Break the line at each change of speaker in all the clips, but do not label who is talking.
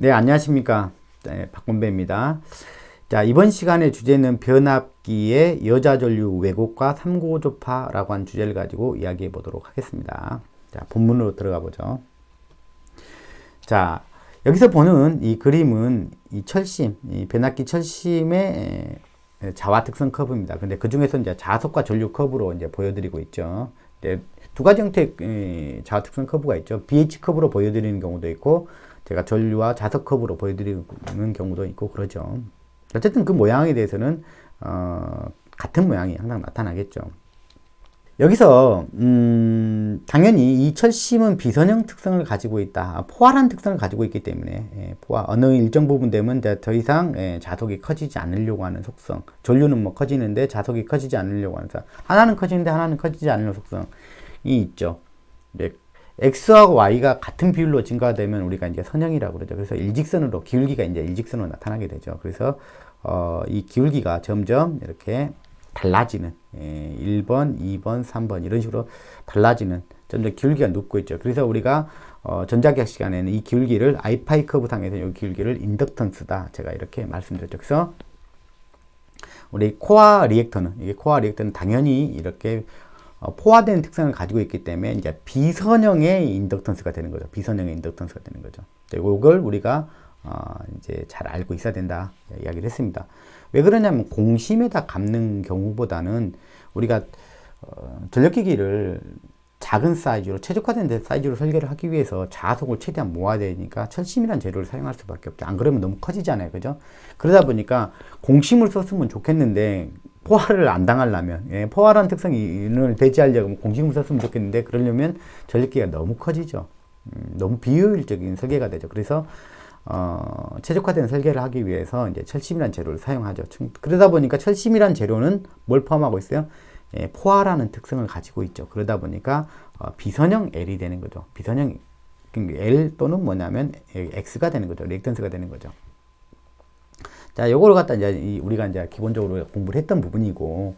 네, 안녕하십니까. 네, 박건배입니다. 자, 이번 시간의 주제는 변압기의 여자전류 왜곡과 삼고조파라고 하는 주제를 가지고 이야기해 보도록 하겠습니다. 자, 본문으로 들어가 보죠. 자, 여기서 보는 이 그림은 이 철심, 이 변압기 철심의 자화 특성 커브입니다. 근데 그 중에서 이제 자석과 전류 커브로 이제 보여드리고 있죠. 두 가지 형태의 자화 특성 커브가 있죠. BH 커브로 보여드리는 경우도 있고, 제가 전류와 자석 커브로 보여드리는 경우도 있고 그러죠. 어쨌든 그 모양에 대해서는 같은 모양이 항상 나타나겠죠. 여기서 당연히 이 철심은 비선형 특성을 가지고 있다. 포화란 특성을 가지고 있기 때문에 포화 어느 일정 부분 되면 더 이상 자석이 커지지 않으려고 하는 속성. 전류는 뭐 커지는데 자석이 커지지 않으려고 하는 속성. 하나는 커지는데 하나는 커지지 않는 속성이 있죠. X하고 Y가 같은 비율로 증가되면 우리가 이제 선형이라고 그러죠. 그래서 일직선으로, 기울기가 이제 일직선으로 나타나게 되죠. 그래서, 이 기울기가 점점 이렇게 달라지는, 1번, 2번, 3번, 이런 식으로 달라지는, 점점 기울기가 눕고 있죠. 그래서 우리가, 전자기학 시간에는 이 기울기를, 아이파이 커브 상에서 이 기울기를 인덕턴스다. 제가 이렇게 말씀드렸죠. 그래서, 우리 코어 리액터는, 이게 코어 리액터는 당연히 이렇게 포화된 특성을 가지고 있기 때문에 이제 비선형의 인덕턴스가 되는 거죠. 비선형의 인덕턴스가 되는 거죠. 이걸 우리가 이제 잘 알고 있어야 된다 이야기를 했습니다. 왜 그러냐면 공심에다 감는 경우보다는 우리가 전력기기를 작은 사이즈로 최적화된 사이즈로 설계를 하기 위해서 자석을 최대한 모아야 되니까 철심이라는 재료를 사용할 수밖에 없죠. 안 그러면 너무 커지잖아요. 그죠? 그러다 보니까 공심을 썼으면 좋겠는데 포화를 안 당하려면, 포화라는 특성을 배제하려면 공심을 썼으면 좋겠는데 그러려면 전력기가 너무 커지죠. 너무 비효율적인 설계가 되죠. 그래서 최적화된 설계를 하기 위해서 이제 철심이라는 재료를 사용하죠. 그러다 보니까 철심이라는 재료는 뭘 포함하고 있어요? 포화라는 특성을 가지고 있죠. 그러다 보니까 비선형 L이 되는 거죠. 비선형 L 또는 뭐냐면 X가 되는 거죠. 리액턴스가 되는 거죠. 자, 요거를 갖다 이제 우리가 이제 기본적으로 공부를 했던 부분이고,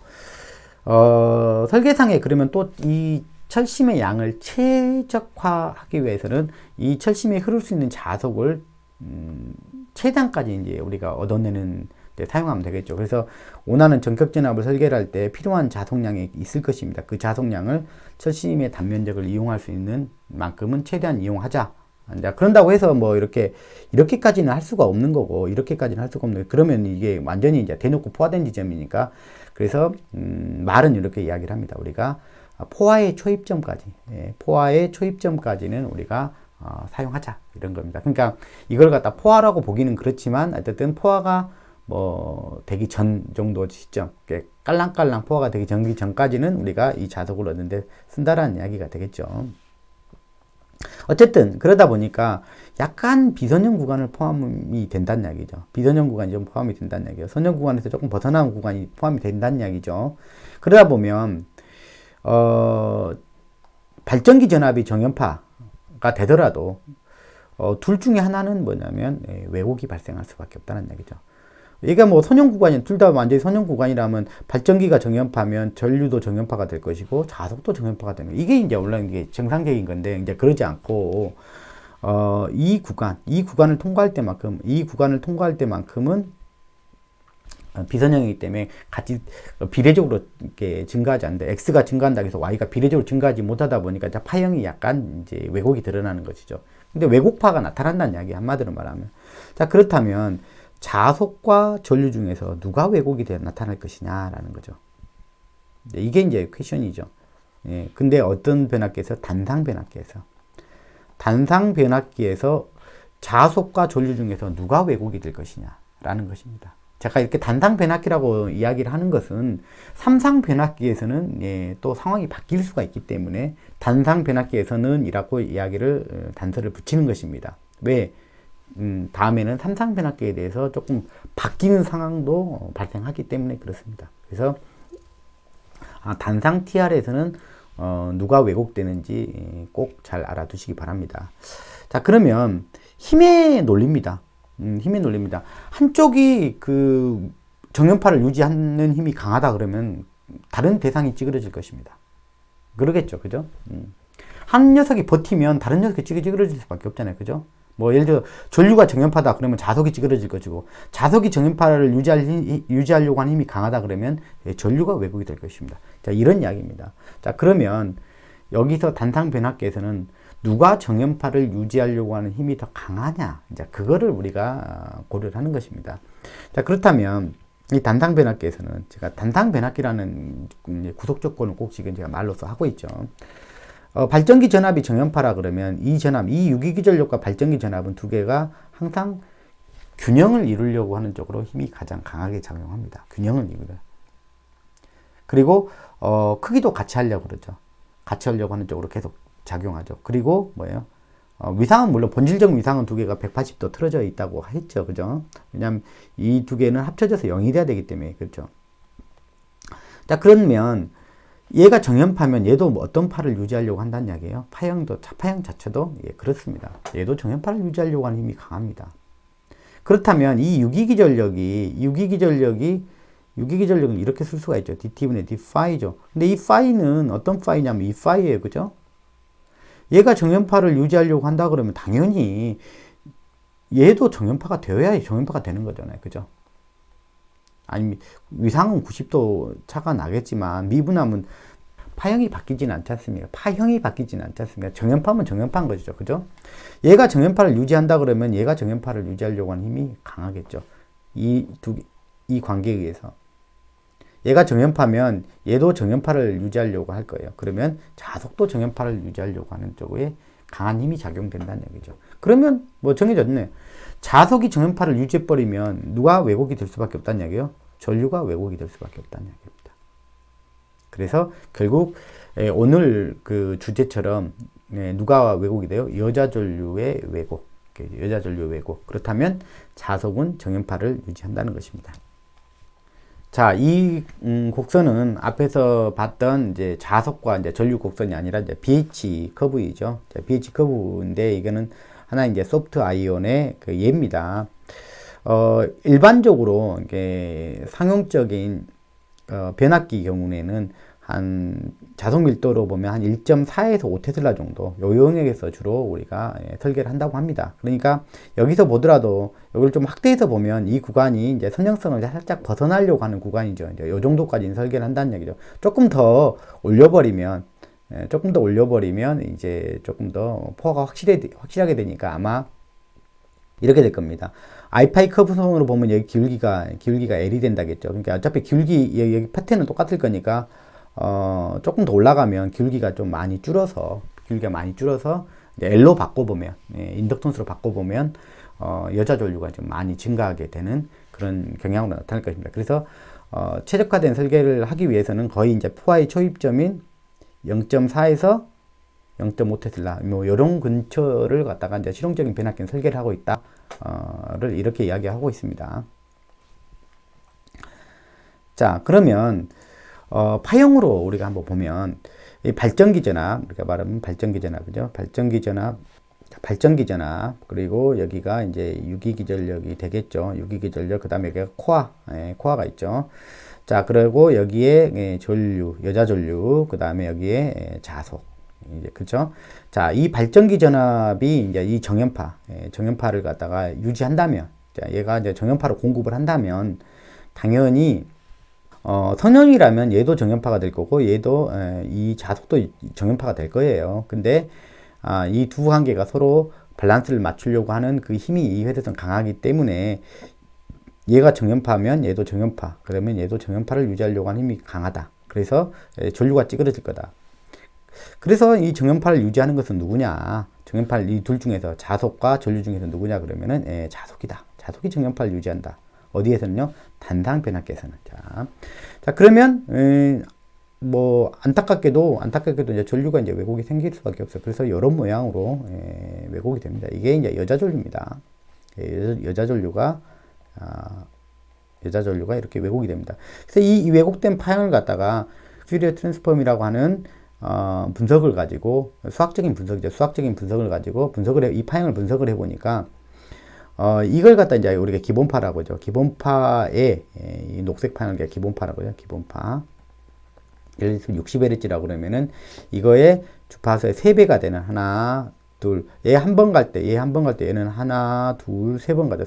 설계상에 그러면 또 이 철심의 양을 최적화하기 위해서는 이 철심에 흐를 수 있는 자석을 최대한까지 이제 우리가 얻어내는 데 사용하면 되겠죠. 그래서 원하는 전격 전압을 설계를 할 때 필요한 자석량이 있을 것입니다. 그 자석량을 철심의 단면적을 이용할 수 있는 만큼은 최대한 이용하자. 그런다고 해서 뭐 이렇게까지는 할 수가 없는 거고, 이렇게까지는 할 수가 없는 거고, 그러면 이게 완전히 이제 대놓고 포화된 지점이니까, 그래서, 말은 이렇게 이야기를 합니다. 우리가 포화의 초입점까지, 포화의 초입점까지는 우리가 사용하자. 이런 겁니다. 그러니까 이걸 갖다 포화라고 보기는 그렇지만, 어쨌든 포화가 뭐 되기 전 정도 시점, 깔랑깔랑 포화가 되기 전까지는 우리가 이 자석을 얻는데 쓴다라는 이야기가 되겠죠. 어쨌든 그러다 보니까 약간 비선형 구간을 포함이 된다는 이야기죠. 비선형 구간이 좀 포함이 된다는 이야기죠. 선형 구간에서 조금 벗어나는 구간이 포함이 된다는 이야기죠. 그러다 보면 발전기 전압이 정연파가 되더라도 둘 중에 하나는 뭐냐면 왜곡이 발생할 수밖에 없다는 얘기죠. 이게 뭐 선형 구간이 둘 다 완전히 선형 구간이라면 발전기가 정연파면 전류도 정연파가 될 것이고 자석도 정연파가 되는 거예요. 이게 이제 원래 이게 정상적인 건데 이제 그러지 않고 이 구간을 통과할 때만큼은 비선형이기 때문에 같이 비례적으로 이렇게 증가하지 않는데 X가 증가한다고 해서 Y가 비례적으로 증가하지 못하다 보니까 파형이 약간 이제 왜곡이 드러나는 것이죠. 근데 왜곡파가 나타난다는 이야기 한마디로 말하면. 자, 그렇다면 자석과 전류 중에서 누가 왜곡이 되어 나타날 것이냐라는 거죠. 이게 이제 퀘션이죠. 근데 어떤 변압기에서? 단상 변압기에서 자석과 전류 중에서 누가 왜곡이 될 것이냐라는 것입니다. 제가 이렇게 단상 변압기라고 이야기를 하는 것은 삼상 변압기에서는 또 상황이 바뀔 수가 있기 때문에 단상 변압기에서는 이라고 이야기를 단서를 붙이는 것입니다. 왜? 다음에는 삼상 변압기에 대해서 조금 바뀌는 상황도 발생하기 때문에 그렇습니다. 그래서 단상 TR에서는 누가 왜곡되는지 꼭 잘 알아두시기 바랍니다. 자, 그러면 힘의 논리입니다. 힘의 논리입니다. 한쪽이 그 정연파를 유지하는 힘이 강하다 그러면 다른 대상이 찌그러질 것입니다. 그러겠죠, 그죠? 한 녀석이 버티면 다른 녀석이 찌그러질 수밖에 없잖아요, 그죠? 뭐 예를 들어 전류가 정연파다 그러면 자석이 찌그러질 것이고, 자석이 정연파를 유지하려고 하는 힘이 강하다 그러면 전류가 왜곡이 될 것입니다. 자, 이런 이야기입니다. 자, 그러면 여기서 단상 변압기에서는 누가 정연파를 유지하려고 하는 힘이 더 강하냐, 이제 그거를 우리가 고려를 하는 것입니다. 자, 그렇다면 이 단상 변압기에서는 제가 단상 변압기라는 구속 조건을 꼭 지금 제가 말로써 하고 있죠. 발전기 전압이 정연파라 그러면 이 전압, 이 유기기전력과 발전기 전압은 두 개가 항상 균형을 이루려고 하는 쪽으로 힘이 가장 강하게 작용합니다. 균형을 이루려. 그리고 크기도 같이 하려고 그러죠. 같이 하려고 하는 쪽으로 계속 작용하죠. 그리고 뭐예요? 위상은 물론 본질적 위상은 두 개가 180도 틀어져 있다고 했죠. 그죠? 왜냐하면 이 두 개는 합쳐져서 0이 돼야 되기 때문에. 그렇죠? 자, 그러면 얘가 정연파면 얘도 뭐 어떤 파를 유지하려고 한다는 이야기예요. 파형 자체도 예, 그렇습니다. 얘도 정연파를 유지하려고 하는 힘이 강합니다. 그렇다면 이 유기기전력은 이렇게 쓸 수가 있죠. dt분의 d파이죠. 근데 이 파이는 어떤 파이냐면 이 파이예요. 그죠? 얘가 정연파를 유지하려고 한다 그러면 당연히 얘도 정연파가 되어야 정연파가 되는 거잖아요. 그죠? 아니, 위상은 90도 차가 나겠지만 미분함은 파형이 바뀌지는 않지 않습니까? 파형이 바뀌지는 않지 않습니까? 정연파면 정연파인 것이죠. 그죠? 얘가 정연파를 유지한다 그러면 얘가 정연파를 유지하려고 하는 힘이 강하겠죠. 이 관계에 의해서. 얘가 정연파면 얘도 정연파를 유지하려고 할 거예요. 그러면 자석도 정연파를 유지하려고 하는 쪽에 강한 힘이 작용된다는 얘기죠. 그러면 뭐 정해졌네. 자석이 정연파를 유지해버리면 누가 왜곡이 될 수밖에 없다는 얘기예요. 전류가 왜곡이 될 수밖에 없다는 얘기입니다. 그래서 결국 오늘 그 주제처럼 누가 왜곡이 돼요? 여자 전류의 왜곡. 여자 전류의 왜곡. 그렇다면 자석은 정연파를 유지한다는 것입니다. 자, 이 곡선은 앞에서 봤던 이제 자석과 이제 전류 곡선이 아니라 이제 BH 커브이죠. 자, BH 커브인데 이거는 하나 이제 소프트 아이온의 그 예입니다. 일반적으로 이게 상용적인 변압기 경우에는 한 자석 밀도로 보면 한 1.4에서 5테슬라 정도 요 영역에서 주로 우리가 설계를 한다고 합니다. 그러니까 여기서 보더라도 여기를 좀 확대해서 보면 이 구간이 이제 선형성을 살짝 벗어나려고 하는 구간이죠. 이제 요 정도까지 설계를 한다는 얘기죠. 조금 더 올려버리면 이제 조금 더 포화가 확실하게 되니까 아마 이렇게 될 겁니다. 아이파이 커브성으로 보면 여기 기울기가 L이 된다겠죠. 그러니까 어차피 여기 패턴은 똑같을 거니까 조금 더 올라가면 기울기가 많이 줄어서 이제 L로 바꿔보면, 인덕턴스로 바꿔보면 여자 전류가 좀 많이 증가하게 되는 그런 경향으로 나타날 것입니다. 그래서 최적화된 설계를 하기 위해서는 거의 이제 포화의 초입점인 0.4에서 0.5테슬라 뭐 이런 근처를 갖다가 이제 실용적인 변압기는 설계를 하고 있다를 이렇게 이야기하고 있습니다. 자, 그러면 파형으로 우리가 한번 보면 이 발전기 전압, 우리가 말하면 발전기 전압이죠. 발전기 전압, 그리고 여기가 이제 유기기전력이 되겠죠. 유기기전력, 그 다음에 여기가 코어가 있죠. 자, 그리고 여기에 전류, 여자 전류, 그 다음에 여기에 자석, 이제 그렇죠. 자, 이 발전기 전압이 이제 이 정연파를 갖다가 유지한다면, 자, 얘가 이제 정연파로 공급을 한다면 당연히 선형이라면 얘도 정연파가 될 거고 얘도 이 자석도 정연파가 될 거예요. 근데 이 두 관계가 서로 밸런스를 맞추려고 하는 그 힘이 이 회대선 강하기 때문에 얘가 정연파면 얘도 정연파, 그러면 얘도 정연파를 유지하려고 하는 힘이 강하다. 그래서 전류가 찌그러질 거다. 그래서 이 정연파를 유지하는 것은 누구냐? 정연파를 이 둘 중에서 자석과 전류 중에서 누구냐 그러면은 자석이다. 자석이 정연파를 유지한다. 어디에서는요? 단상 변압기에서는. 자, 그러면 뭐 안타깝게도 이제 전류가 이제 왜곡이 생길 수밖에 없어요. 그래서 이런 모양으로 왜곡이 됩니다. 이게 이제 여자 전류입니다. 여자 전류가 이렇게 왜곡이 됩니다. 그래서 이 왜곡된 파형을 갖다가 퓨리어 트랜스폼이라고 하는 분석을 가지고 수학적인 분석을 가지고 이 파형을 분석을 해보니까 이걸 갖다 이제 우리가 기본파라고 하죠. 기본파의 이 녹색 파형을 기본파라고 해요. 기본파. 예를 들어서 60Hz라고 그러면은 이거의 주파수의 3배가 되는 하나, 둘. 얘 한 번 갈 때, 얘는 하나, 둘, 세 번 가죠.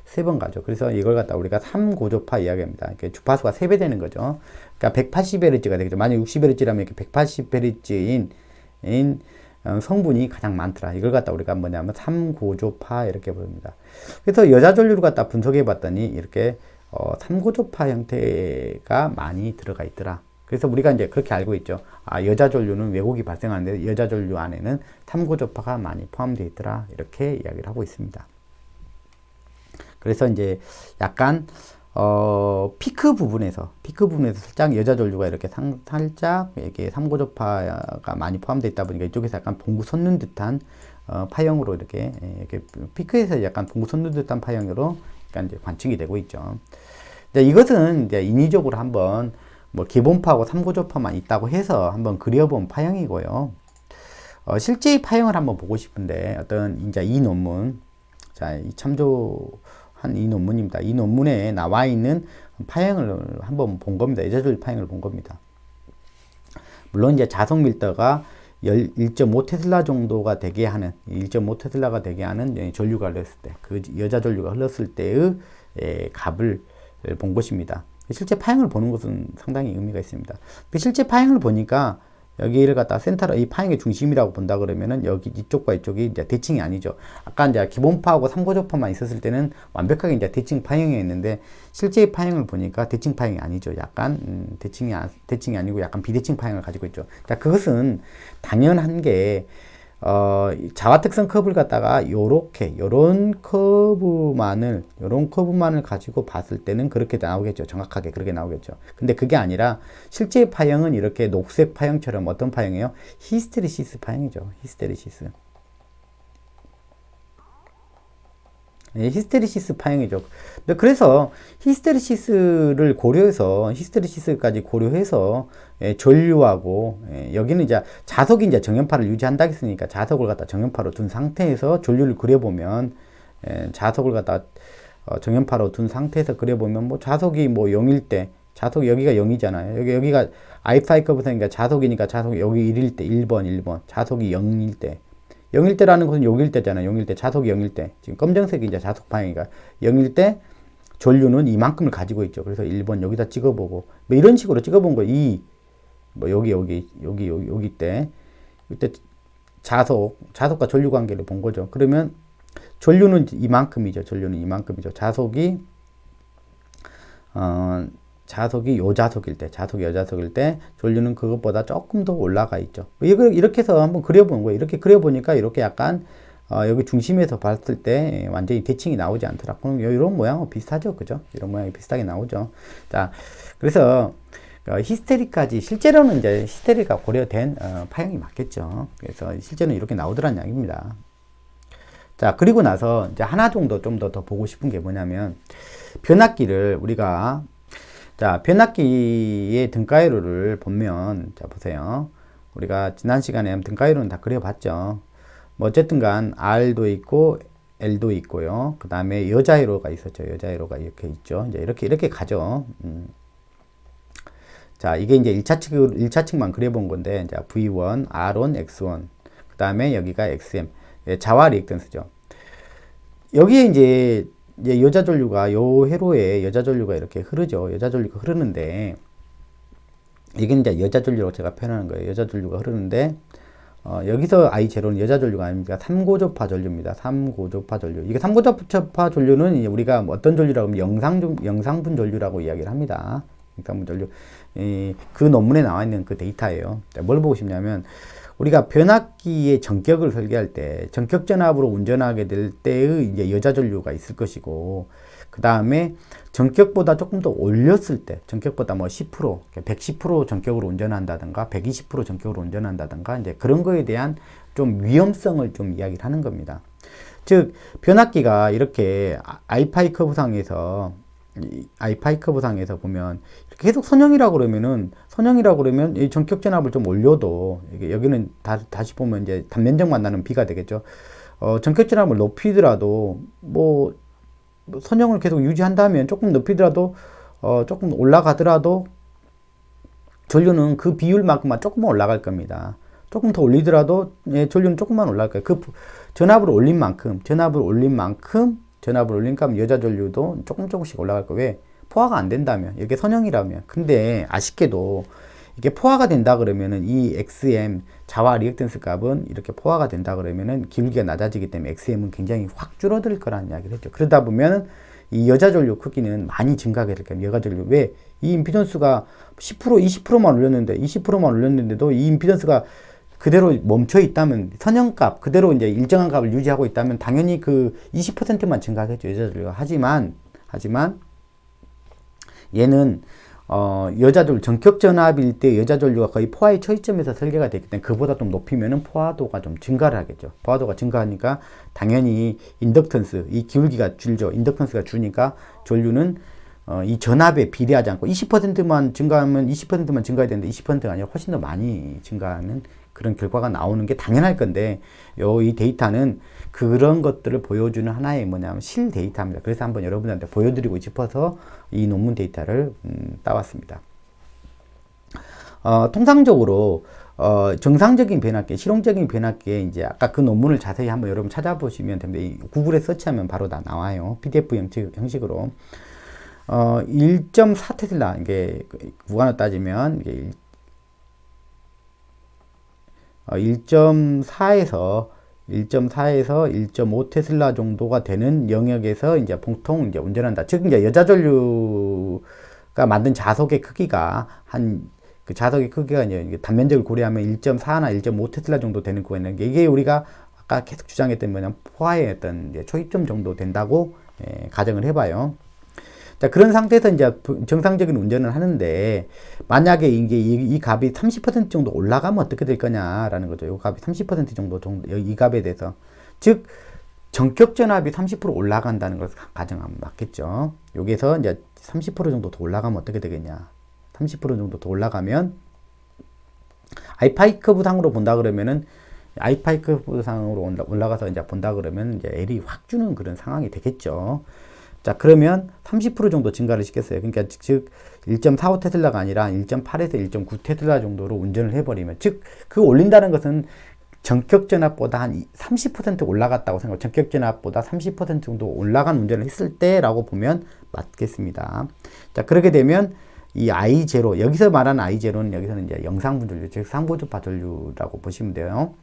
세 번 가죠. 그래서 이걸 갖다 우리가 3고조파 이야기합니다. 이렇게 주파수가 3배 되는 거죠. 그러니까 180Hz가 되겠죠. 만약 60Hz라면 이렇게 180Hz인 성분이 가장 많더라. 이걸 갖다 우리가 뭐냐면 3고조파 이렇게 부릅니다. 그래서 여자 전류를 갖다 분석해 봤더니 이렇게 3고조파 형태가 많이 들어가 있더라. 그래서 우리가 이제 그렇게 알고 있죠. 아, 여자 전류는 왜곡이 발생하는데 여자 전류 안에는 3고조파가 많이 포함되어 있더라. 이렇게 이야기를 하고 있습니다. 그래서 이제 약간 피크 부분에서 살짝 여자 전류가 이렇게 살짝 이렇게 3고조파가 많이 포함되어 있다 보니까 이쪽에서 약간 봉구 솟는 듯한 파형으로 이렇게 피크에서 약간 봉구 솟는 듯한 파형으로 약간 이제 관측이 되고 있죠. 이것은 이제 인위적으로 한번 뭐 기본파하고 3고조파만 있다고 해서 한번 그려본 파형이고요. 실제 파형을 한번 보고 싶은데 어떤 이제 이 논문, 자, 이 참조한 이 논문입니다. 이 논문에 나와 있는 파형을 한번 본 겁니다. 여자 전류 파형을 본 겁니다. 물론 이제 자석 밀도가 1.5 정도가 되게 하는 1.5 되게 하는 전류가 흘렀을 때, 그 여자 전류가 흘렀을 때의 값을 본 것입니다. 실제 파형을 보는 것은 상당히 의미가 있습니다. 실제 파형을 보니까 여기를 갖다 센터로 이 파형의 중심이라고 본다 그러면은 여기 이쪽과 이쪽이 이제 대칭이 아니죠. 아까 이제 기본파하고 3고조파만 있었을 때는 완벽하게 이제 대칭 파형이었는데 실제 파형을 보니까 대칭 파형이 아니죠. 약간 대칭이 아니고 약간 비대칭 파형을 가지고 있죠. 자, 그것은 당연한 게 자화 특성 커브를 갖다가 요런 커브만을 가지고 봤을 때는 그렇게 나오겠죠. 정확하게 그렇게 나오겠죠. 근데 그게 아니라 실제 파형은 이렇게 녹색 파형처럼 어떤 파형이에요? 히스테리시스 파형이죠. 히스테리시스. 히스테리시스 파형이죠. 그래서 히스테리시스까지 고려해서 전류하고 여기는 이제 자석이 이제 정연파를 유지한다 했으니까 자석을 갖다 정연파로 둔 상태에서 전류를 그려보면 자석을 갖다 정연파로 둔 상태에서 그려보면 뭐 자석이 뭐 0일 때 자석 여기가 0이잖아요. 여기가 아이파이 커브상이니까 자석이니까 자석 여기 1일 때 1번 자석이 0일 때 0일 때라는 것은 6일 때잖아요. 0일 때, 자석이 0일 때. 지금 검정색이 이제 자석 방향이니까 0일 때 전류는 이만큼을 가지고 있죠. 그래서 1번 여기다 찍어보고, 뭐 이런 식으로 찍어본 거예요. 뭐 여기 때. 이때 자석과 전류 관계를 본 거죠. 그러면 전류는 이만큼이죠. 자석이 여자석일 때 전류는 그것보다 조금 더 올라가 있죠. 이렇게 해서 한번 그려본 거예요. 이렇게 그려보니까 이렇게 약간 여기 중심에서 봤을 때 완전히 대칭이 나오지 않더라. 그럼 이런 모양은 비슷하죠, 그죠? 이런 모양이 비슷하게 나오죠. 자, 그래서 실제로는 이제 히스테리가 고려된 파형이 맞겠죠. 그래서 실제는 이렇게 나오더란 이야기입니다. 자, 그리고 나서 이제 하나 정도 좀 더 보고 싶은 게 뭐냐면 변압기를 우리가 변압기의 등가이로를 보면, 자, 보세요. 우리가 지난 시간에 등가이로는 다 그려봤죠. 뭐, 어쨌든 간, R도 있고, L도 있고요. 그 다음에 여자회로가 있었죠. 여자회로가 이렇게 있죠. 이제 이렇게 가죠. 자, 이게 이제 1차측만 그려본 건데, 이제 V1, R1, X1. 그 다음에 여기가 XM. 자화 리액턴스죠. 여기에 이제 여자 전류가 요 회로에 여자 전류가 이렇게 흐르죠. 여자 전류가 흐르는데 이게 이제 여자 전류라고 제가 표현하는 거예요. 여자 전류가 흐르는데 여기서 I0는 여자 전류가 아닙니다. 3고조파 전류입니다. 3고조파 전류. 이게 3고조파 전류는 이제 우리가 어떤 전류라고 하면 영상분 전류라고 이야기를 합니다. 영상분 전류. 그 논문에 나와 있는 그 데이터예요. 뭘 보고 싶냐면 우리가 변압기의 전격을 설계할 때 전격 전압으로 운전하게 될 때의 이제 여자 전류가 있을 것이고, 그 다음에 전격보다 조금 더 올렸을 때, 전격보다 뭐 10%, 110% 전격으로 운전한다든가 120% 전격으로 운전한다든가 이제 그런 거에 대한 좀 위험성을 좀 이야기를 하는 겁니다. 즉 변압기가 이렇게 아이파이 커브상에서 보면 계속 선형이라고 그러면 이 전격 전압을 좀 올려도 여기는 다시 보면 이제 단면적만 나는 B가 되겠죠. 전격 전압을 높이더라도 뭐 선형을 계속 유지한다면 조금 높이더라도 조금 올라가더라도 전류는 그 비율만큼만 조금만 올라갈 겁니다. 조금 더 올리더라도 예, 전류는 조금만 올라갈 거예요. 그 전압을 올린 만큼 전압을 올리니까 여자 전류도 조금씩 올라갈 거예요. 왜? 포화가 안 된다면, 이게 선형이라면. 근데 아쉽게도 이게 포화가 된다 그러면은 이 XM 자화 리액턴스 값은 이렇게 포화가 된다 그러면은 기울기가 낮아지기 때문에 XM은 굉장히 확 줄어들 거라는 이야기를 했죠. 그러다 보면 이 여자 전류 크기는 많이 증가하게 될 거예요. 여자 전류. 왜? 이 임피던스가 10%, 20%만 올렸는데, 20%만 올렸는데도 이 임피던스가 그대로 멈춰 있다면, 선형값, 그대로 이제 일정한 값을 유지하고 있다면, 당연히 그 20%만 증가하겠죠. 여자 전류가. 하지만, 얘는, 여자전류, 전격전압일 때 여자전류가 거의 포화의 초이점에서 설계가 되기 때문에 그보다 좀 높이면은 포화도가 좀 증가를 하겠죠. 포화도가 증가하니까 당연히 인덕턴스, 이 기울기가 줄죠. 인덕턴스가 주니까 전류는 이 전압에 비례하지 않고 20%만 증가하면 20%만 증가해야 되는데 20%가 아니라 훨씬 더 많이 증가하는 그런 결과가 나오는 게 당연할 건데, 이 데이터는 그런 것들을 보여주는 하나의 뭐냐면 실 데이터입니다. 그래서 한번 여러분들한테 보여드리고 싶어서 이 논문 데이터를 따왔습니다. 통상적으로 정상적인 변압기, 실용적인 변압기에 이제 아까 그 논문을 자세히 한번 여러분 찾아보시면 됩니다. 이 구글에 서치하면 바로 다 나와요. PDF 형식으로. 1.4 테슬라, 이게 무관으로 따지면 이게 1.4에서 1.5 테슬라 정도가 되는 영역에서 이제 보통 이제 운전한다. 즉, 이제 여자 전류가 만든 자석의 크기가 그 자석의 크기가 이제 단면적을 고려하면 1.4나 1.5 테슬라 정도 되는 거가 있는 게, 이게 우리가 아까 계속 주장했던 뭐냐면 포화의 어떤 이제 초입점 정도 된다고 가정을 해봐요. 자, 그런 상태에서 이제 정상적인 운전을 하는데, 만약에 이게 이 값이 30% 정도 올라가면 어떻게 될 거냐라는 거죠. 이 값이 30% 정도, 이 값에 대해서. 즉, 전격 전압이 30% 올라간다는 것을 가정하면 맞겠죠. 여기서 이제 30% 정도 더 올라가면 어떻게 되겠냐. 30% 정도 더 올라가면, 아이파이 커브 상으로 본다 그러면은, 아이파이 커브 상으로 올라가서 이제 본다 그러면 이제 L이 확 주는 그런 상황이 되겠죠. 자, 그러면 30% 정도 증가를 시켰어요. 그러니까 즉 1.45 테슬라가 아니라 1.8에서 1.9 테슬라 정도로 운전을 해버리면, 즉 그 올린다는 것은 전격 전압보다 한 30% 올라갔다고 생각. 전격 전압보다 30% 정도 올라간 운전을 했을 때라고 보면 맞겠습니다. 자, 그렇게 되면 이 I0, 여기서 말하는 I0는 여기서는 이제 영상분 전류, 즉 상고주파 전류라고 보시면 돼요.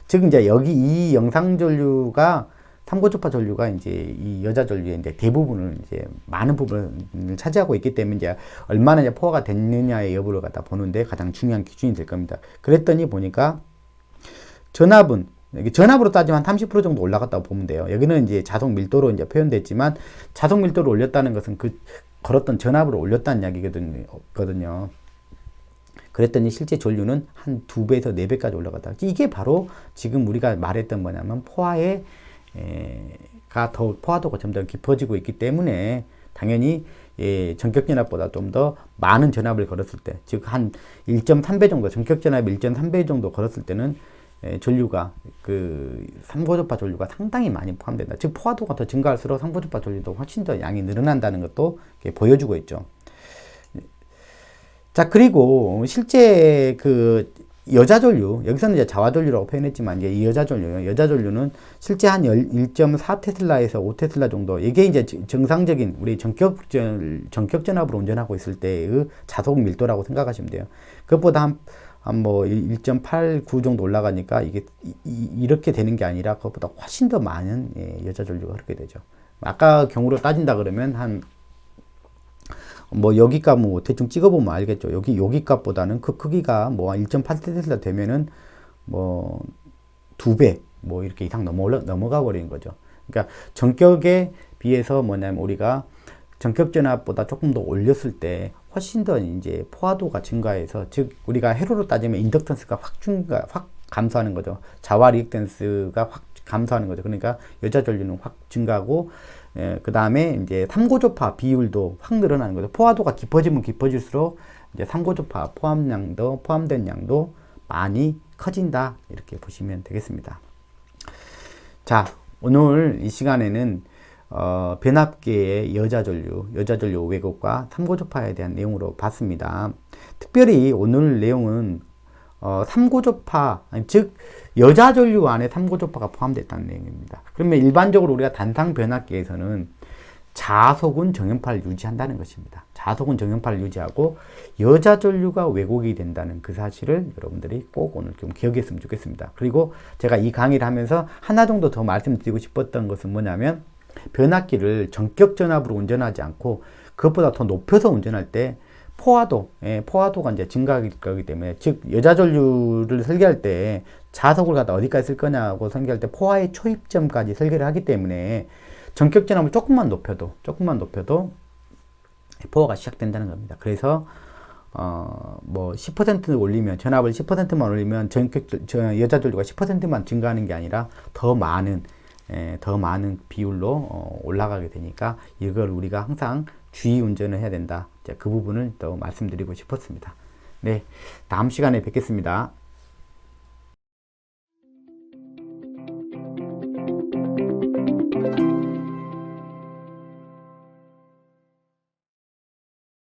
즉 이제 여기 이 영상 전류가 삼고주파 전류가 이제 이 여자 전류의 이제 대부분을 이제 많은 부분을 차지하고 있기 때문에 이제 얼마나 이제 포화가 됐느냐의 여부를 갖다 보는데 가장 중요한 기준이 될 겁니다. 그랬더니 보니까 전압은 전압으로 따지면 한 30% 정도 올라갔다고 보면 돼요. 여기는 이제 자석 밀도로 이제 표현됐지만 자석 밀도를 올렸다는 것은 그 걸었던 전압으로 올렸다는 이야기거든요. 그랬더니 실제 전류는 한 2배에서 4배까지 올라갔다. 이게 바로 지금 우리가 말했던 뭐냐면 포화의 더 포화도가 점점 깊어지고 있기 때문에 당연히 전격 전압보다 좀 더 많은 전압을 걸었을 때, 즉 한 1.3배 정도, 전격 전압이 1.3배 정도 걸었을 때는 전류가 그 삼고주파 전류가 상당히 많이 포함된다. 즉 포화도가 더 증가할수록 삼고주파 전류도 훨씬 더 양이 늘어난다는 것도 보여주고 있죠. 자, 그리고 실제 그 여자 전류, 여기서는 이제 자화 전류라고 표현했지만, 이제 이 여자 전류는 실제 한 1.4 테슬라에서 5 테슬라 정도, 이게 이제 정상적인 우리 전격 전압으로 운전하고 있을 때의 자속 밀도라고 생각하시면 돼요. 그것보다 한 뭐 1.89 정도 올라가니까 이게 이렇게 되는 게 아니라 그것보다 훨씬 더 많은 여자 전류가 흐르게 되죠. 아까 경우로 따진다 그러면 한 뭐 여기 값 뭐 대충 찍어보면 알겠죠. 여기 값보다는 그 크기가 뭐 1.8 테슬라 되면은 뭐 2배 뭐 이렇게 이상 넘어가 버리는 거죠. 그러니까 전격에 비해서 뭐냐면 우리가 전격 전압보다 조금 더 올렸을 때 훨씬 더 이제 포화도가 증가해서, 즉 우리가 회로로 따지면 인덕턴스가 확 감소하는 거죠. 자화 리액턴스가 확 감소하는 거죠. 그러니까 여자 전류는 확 증가하고, 그 다음에 이제 삼고주파 비율도 확 늘어나는 거죠. 포화도가 깊어지면 깊어질수록 이제 삼고주파 포함된 양도 많이 커진다, 이렇게 보시면 되겠습니다. 자, 오늘 이 시간에는 변압기의 여자 전류 왜곡과 삼고주파에 대한 내용으로 봤습니다. 특별히 오늘 내용은 삼고조파, 즉 여자 전류 안에 삼고조파가 포함됐다는 내용입니다. 그러면 일반적으로 우리가 단상 변압기에서는 자석은 정연파를 유지한다는 것입니다. 자석은 정연파를 유지하고 여자 전류가 왜곡이 된다는 그 사실을 여러분들이 꼭 오늘 좀 기억했으면 좋겠습니다. 그리고 제가 이 강의를 하면서 하나 정도 더 말씀드리고 싶었던 것은 뭐냐면, 변압기를 전격 전압으로 운전하지 않고 그것보다 더 높여서 운전할 때 포화도가 이제 증가할 거기 때문에, 즉 여자 전류를 설계할 때 자석을 갖다 어디까지 쓸 거냐고 설계할 때 포화의 초입점까지 설계를 하기 때문에 전격 전압을 조금만 높여도 포화가 시작된다는 겁니다. 그래서 뭐 10% 올리면, 전압을 10%만 올리면 여자 전류가 10%만 증가하는 게 아니라 더 많은 비율로 올라가게 되니까 이걸 우리가 항상 주의 운전을 해야 된다. 그 부분을 또 말씀드리고 싶었습니다. 네, 다음 시간에 뵙겠습니다.